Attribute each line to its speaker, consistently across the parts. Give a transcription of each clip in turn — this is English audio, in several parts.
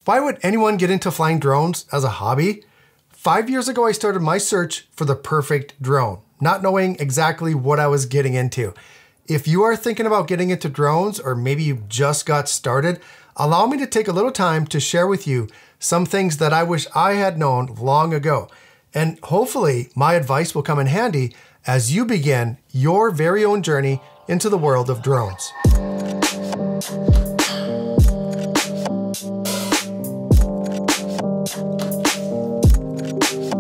Speaker 1: Why would anyone get into flying drones as a hobby? 5 years ago, I started my search for the perfect drone, not knowing exactly what I was getting into. If you are thinking about getting into drones, or maybe you just got started, allow me to take a little time to share with you some things that I wish I had known long ago. And hopefully my advice will come in handy as you begin your very own journey into the world of drones.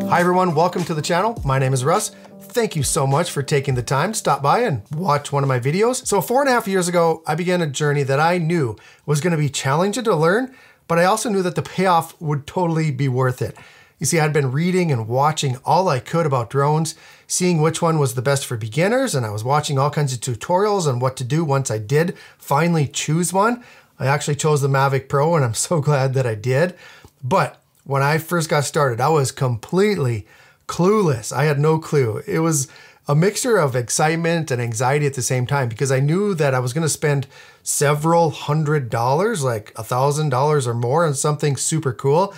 Speaker 1: Hi everyone, welcome to the channel. My name is Russ. Thank you so much for taking the time to stop by and watch one of my videos. So 4.5 years ago, I began a journey that I knew was gonna be challenging to learn, but I also knew that the payoff would totally be worth it. You see, I'd been reading and watching all I could about drones, seeing which one was the best for beginners, and I was watching all kinds of tutorials on what to do once I did finally choose one. I actually chose the Mavic Pro, and I'm so glad that I did. But when I first got started, I was completely clueless. I had no clue. It was a mixture of excitement and anxiety at the same time because I knew that I was gonna spend several $100s, like $1,000 or more on something super cool.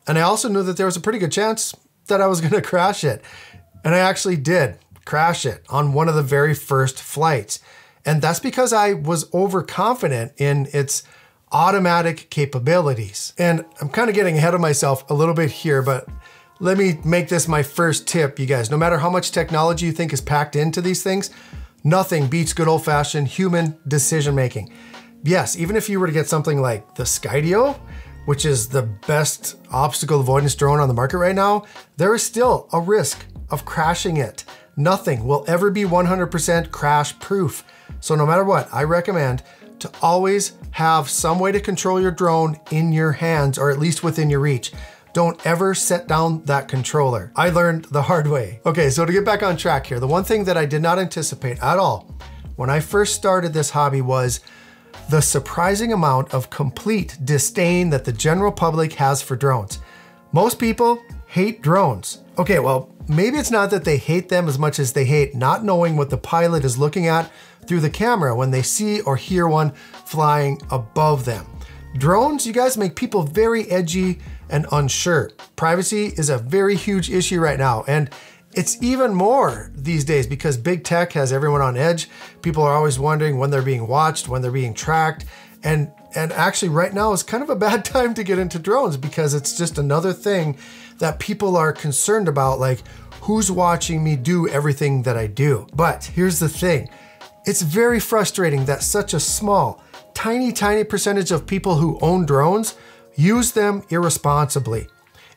Speaker 1: And I also knew that there was a pretty good chance that I was gonna crash it. And I actually did crash it on one of the very first flights. And that's because I was overconfident in its automatic capabilities. And I'm kind of getting ahead of myself a little bit here, but let me make this my first tip, you guys. No matter how much technology you think is packed into these things, nothing beats good old-fashioned human decision-making. Yes, even if you were to get something like the Skydio, which is the best obstacle avoidance drone on the market right now, there is still a risk of crashing it. Nothing will ever be 100% crash proof. So no matter what, I recommend to always have some way to control your drone in your hands, or at least within your reach. Don't ever set down that controller. I learned the hard way. Okay, so to get back on track here, the one thing that I did not anticipate at all when I first started this hobby was the surprising amount of complete disdain that the general public has for drones. Most people hate drones. Okay, well, maybe it's not that they hate them as much as they hate not knowing what the pilot is looking at through the camera when they see or hear one flying above them. Drones, you guys, make people very edgy and unsure. Privacy is a very huge issue right now, and it's even more these days because big tech has everyone on edge. People are always wondering when they're being watched, when they're being tracked, and actually right now is kind of a bad time to get into drones because it's just another thing that people are concerned about, like who's watching me do everything that I do. But here's the thing. It's very frustrating that such a small, tiny percentage of people who own drones use them irresponsibly.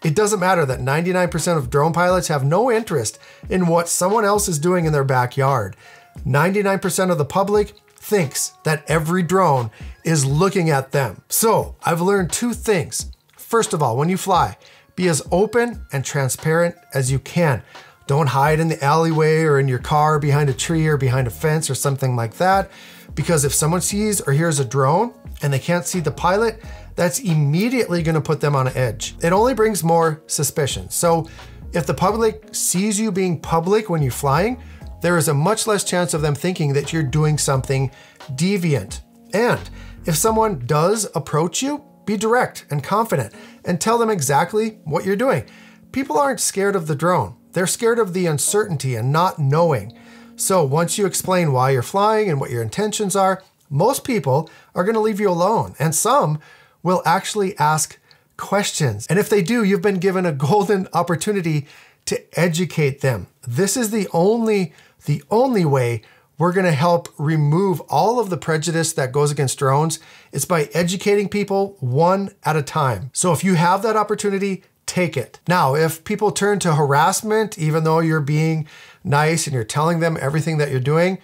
Speaker 1: It doesn't matter that 99% of drone pilots have no interest in what someone else is doing in their backyard. 99% of the public thinks that every drone is looking at them. So I've learned two things. First of all, when you fly, be as open and transparent as you can. Don't hide in the alleyway or in your car behind a tree or behind a fence or something like that. Because if someone sees or hears a drone and they can't see the pilot, that's immediately gonna put them on edge. It only brings more suspicion. So if the public sees you being public when you're flying, there is a much less chance of them thinking that you're doing something deviant. And if someone does approach you, be direct and confident and tell them exactly what you're doing. People aren't scared of the drone. They're scared of the uncertainty and not knowing. So once you explain why you're flying and what your intentions are, most people are gonna leave you alone, and some will actually ask questions. And if they do, you've been given a golden opportunity to educate them. This is the only way we're gonna help remove all of the prejudice that goes against drones. It's by educating people one at a time. So if you have that opportunity, take it. Now, if people turn to harassment, even though you're being nice and you're telling them everything that you're doing,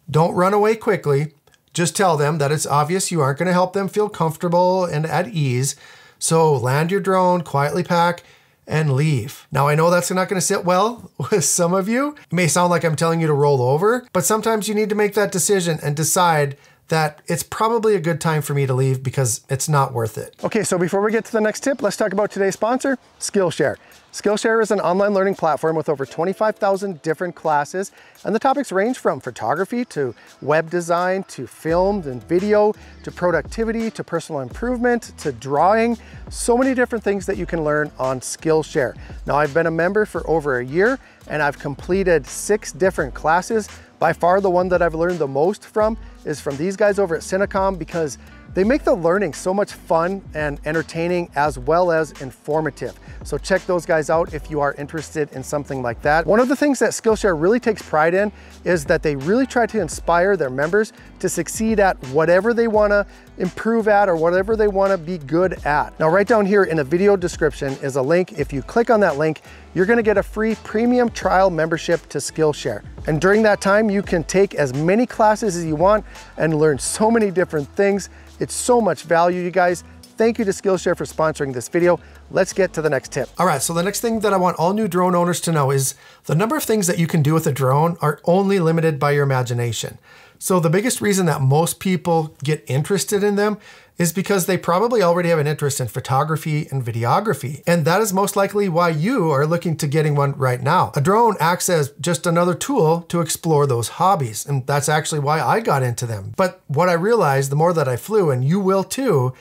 Speaker 1: don't run away quickly. Just tell them that it's obvious you aren't gonna help them feel comfortable and at ease. So land your drone, quietly pack, and leave. Now, I know that's not gonna sit well with some of you. It may sound like I'm telling you to roll over, but sometimes you need to make that decision and decide that it's probably a good time for me to leave because it's not worth it. Okay, so before we get to the next tip, let's talk about today's sponsor, Skillshare. Skillshare is an online learning platform with over 25,000 different classes, and the topics range from photography to web design to film and video to productivity to personal improvement to drawing. So many different things that you can learn on Skillshare. Now, I've been a member for over a year and I've completed 6 different classes. By far, the one that I've learned the most from is from these guys over at Cinecom because they make the learning so much fun and entertaining as well as informative. So check those guys out if you are interested in something like that. One of the things that Skillshare really takes pride in is that they really try to inspire their members to succeed at whatever they wanna improve at or whatever they wanna be good at. Now, right down here in the video description is a link. If you click on that link, you're gonna get a free premium trial membership to Skillshare. And during that time, you can take as many classes as you want and learn so many different things. It's so much value, you guys. Thank you to Skillshare for sponsoring this video. Let's get to the next tip. All right, so the next thing that I want all new drone owners to know is the number of things that you can do with a drone are only limited by your imagination. So the biggest reason that most people get interested in them is because they probably already have an interest in photography and videography. And that is most likely why you are looking to getting one right now. A drone acts as just another tool to explore those hobbies. And that's actually why I got into them. But what I realized the more that I flew, and you will too,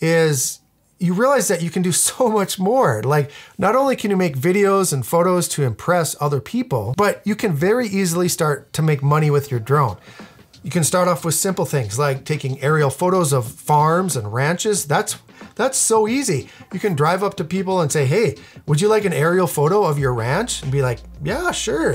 Speaker 1: is you realize that you can do so much more. Like, not only can you make videos and photos to impress other people, but you can very easily start to make money with your drone. You can start off with simple things like taking aerial photos of farms and ranches. That's so easy. You can drive up to people and say, hey, would you like an aerial photo of your ranch? And be like, yeah, sure.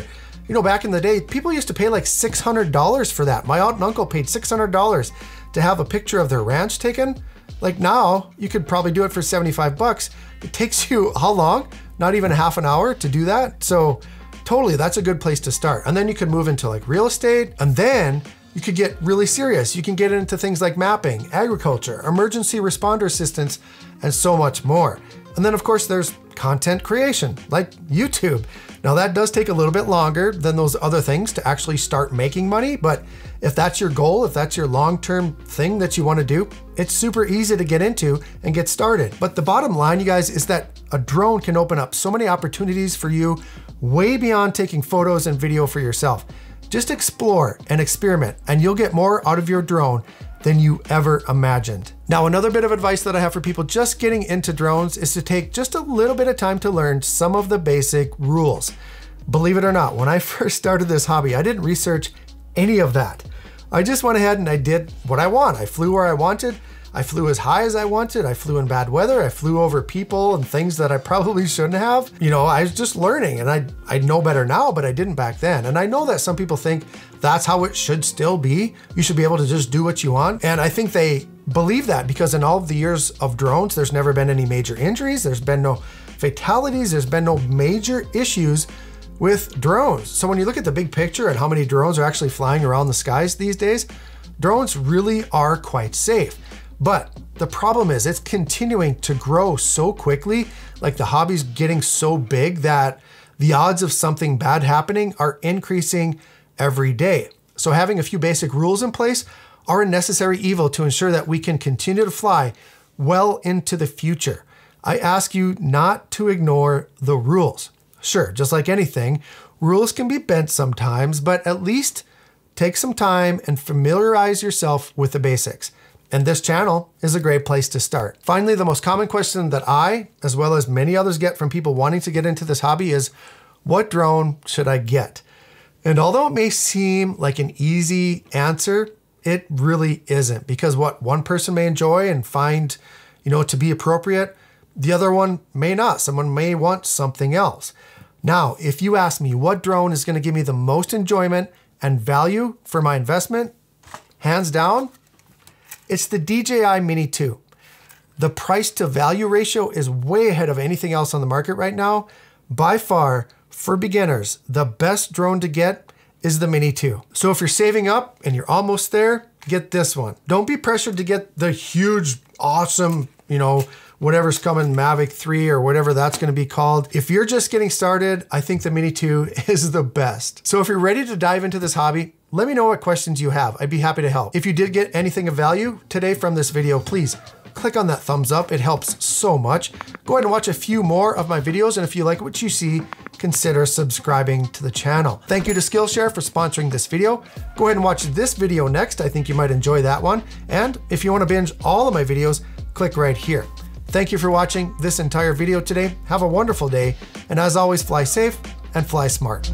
Speaker 1: You know, back in the day, people used to pay like $600 for that. My aunt and uncle paid $600 to have a picture of their ranch taken. Like now, you could probably do it for 75 bucks. It takes you how long? Not even half an hour to do that. So totally, that's a good place to start. And then you could move into like real estate, and then you could get really serious. You can get into things like mapping, agriculture, emergency responder assistance, and so much more. And then of course there's content creation, like YouTube. Now that does take a little bit longer than those other things to actually start making money, but if that's your goal, if that's your long-term thing that you want to do, it's super easy to get into and get started. But the bottom line, you guys, is that a drone can open up so many opportunities for you way beyond taking photos and video for yourself. Just explore and experiment, and you'll get more out of your drone than you ever imagined. Now, another bit of advice that I have for people just getting into drones is to take just a little bit of time to learn some of the basic rules. Believe it or not, when I first started this hobby, I didn't research any of that. I just went ahead and I did what I want. I flew where I wanted. I flew as high as I wanted. I flew in bad weather. I flew over people and things that I probably shouldn't have. You know, I was just learning, and I know better now, but I didn't back then. And I know that some people think that's how it should still be. You should be able to just do what you want. And I think they believe that because in all of the years of drones, there's never been any major injuries. There's been no fatalities. There's been no major issues with drones. So when you look at the big picture and how many drones are actually flying around the skies these days, drones really are quite safe. But the problem is it's continuing to grow so quickly, like the hobby's getting so big that the odds of something bad happening are increasing every day. So having a few basic rules in place are a necessary evil to ensure that we can continue to fly well into the future. I ask you not to ignore the rules. Sure, just like anything, rules can be bent sometimes, but at least take some time and familiarize yourself with the basics. And this channel is a great place to start. Finally, the most common question that I, as well as many others, get from people wanting to get into this hobby is, what drone should I get? And although it may seem like an easy answer, it really isn't, because what one person may enjoy and find, to be appropriate, the other one may not. Someone may want something else. Now, if you ask me what drone is going to give me the most enjoyment and value for my investment, hands down, it's the DJI Mini 2. The price to value ratio is way ahead of anything else on the market right now. By far, for beginners, the best drone to get is the Mini 2. So if you're saving up and you're almost there, get this one. Don't be pressured to get the huge, awesome, whatever's coming, Mavic 3 or whatever that's gonna be called. If you're just getting started, I think the Mini 2 is the best. So if you're ready to dive into this hobby, let me know what questions you have. I'd be happy to help. If you did get anything of value today from this video, please click on that thumbs up. It helps so much. Go ahead and watch a few more of my videos, and if you like what you see, consider subscribing to the channel. Thank you to Skillshare for sponsoring this video. Go ahead and watch this video next. I think you might enjoy that one. And if you want to binge all of my videos, click right here. Thank you for watching this entire video today. Have a wonderful day. And as always, fly safe and fly smart.